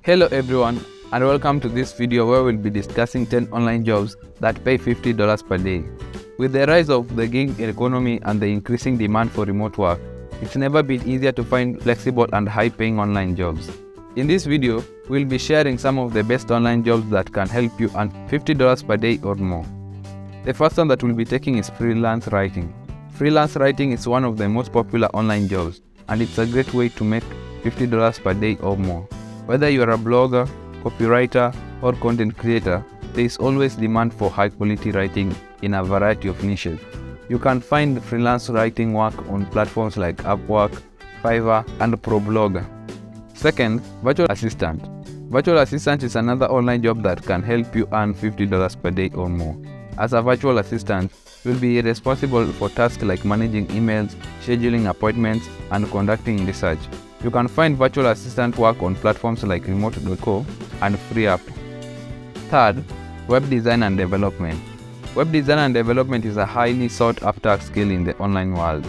Hello everyone, and welcome to this video where we'll be discussing 10 online jobs that pay $50 per day. With the rise of the gig economy and the increasing demand for remote work, it's never been easier to find flexible and high-paying online jobs. In this video, we'll be sharing some of the best online jobs that can help you earn $50 per day or more. The first one that we'll be taking is freelance writing. Freelance writing is one of the most popular online jobs, and it's a great way to make $50 per day or more. Whether you're a blogger, copywriter, or content creator, there is always demand for high-quality writing in a variety of niches. You can find freelance writing work on platforms like Upwork, Fiverr, and ProBlogger. Second, virtual assistant. Virtual assistant is another online job that can help you earn $50 per day or more. As a virtual assistant, you'll be responsible for tasks like managing emails, scheduling appointments, and conducting research. You can find virtual assistant work on platforms like remote.co and FreeUp. Third, web design and development. Web design and development is a highly sought after skill in the online world,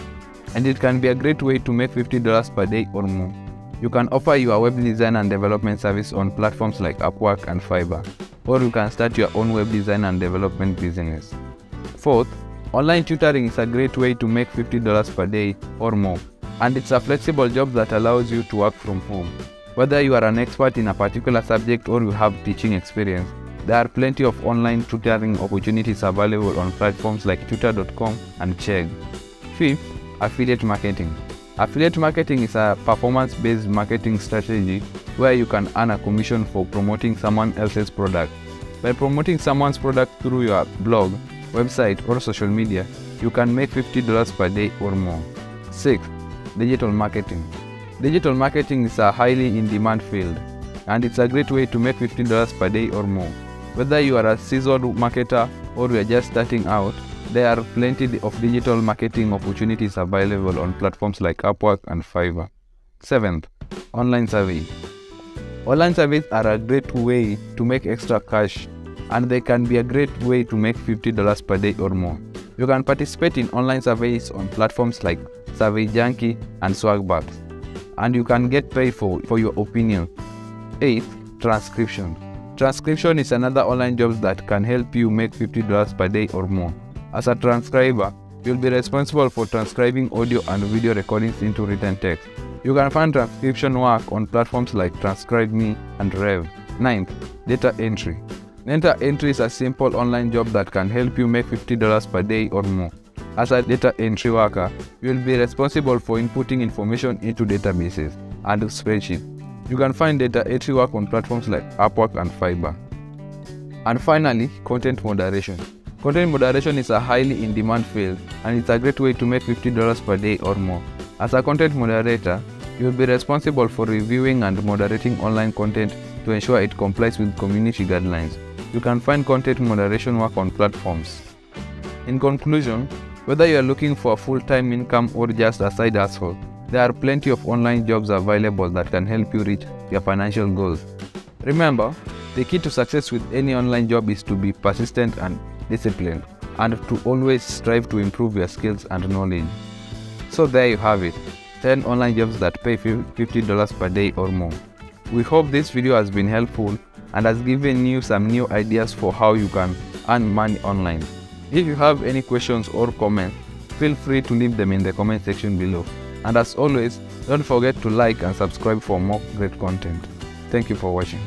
and it can be a great way to make $50 per day or more. You can offer your web design and development service on platforms like Upwork and Fiverr, or you can start your own web design and development business. Fourth, online tutoring is a great way to make $50 per day or more, and it's a flexible job that allows you to work from home. Whether you are an expert in a particular subject or you have teaching experience, there are plenty of online tutoring opportunities available on platforms like tutor.com and Chegg. Fifth, affiliate marketing. Affiliate marketing is a performance-based marketing strategy where you can earn a commission for promoting someone else's product. By promoting someone's product through your blog, website, or social media, you can make $50 per day or more. Sixth, digital marketing. Digital marketing is a highly in-demand field, and it's a great way to make $50 per day or more. Whether you are a seasoned marketer or you are just starting out, there are plenty of digital marketing opportunities available on platforms like Upwork and Fiverr. Seventh, online surveys. Online surveys are a great way to make extra cash, and they can be a great way to make $50 per day or more. You can participate in online surveys on platforms like Survey Junkie and Swagbucks, and you can get paid for your opinion. Eighth, transcription. Transcription is another online job that can help you make $50 per day or more. As a transcriber, you'll be responsible for transcribing audio and video recordings into written text. You can find transcription work on platforms like TranscribeMe and Rev. Ninth, data entry. Data entry is a simple online job that can help you make $50 per day or more. As a data entry worker, you will be responsible for inputting information into databases and spreadsheets. You can find data entry work on platforms like Upwork and Fiverr. And finally, content moderation. Content moderation is a highly in-demand field, and it's a great way to make $50 per day or more. As a content moderator, you will be responsible for reviewing and moderating online content to ensure it complies with community guidelines. You can find content moderation work on platforms. In conclusion, whether you are looking for a full-time income or just a side hustle, there are plenty of online jobs available that can help you reach your financial goals. Remember, the key to success with any online job is to be persistent and disciplined, and to always strive to improve your skills and knowledge. So there you have it, 10 online jobs that pay $50 per day or more. We hope this video has been helpful and has given you some new ideas for how you can earn money online. If you have any questions or comments, feel free to leave them in the comment section below. And as always, don't forget to like and subscribe for more great content. Thank you for watching.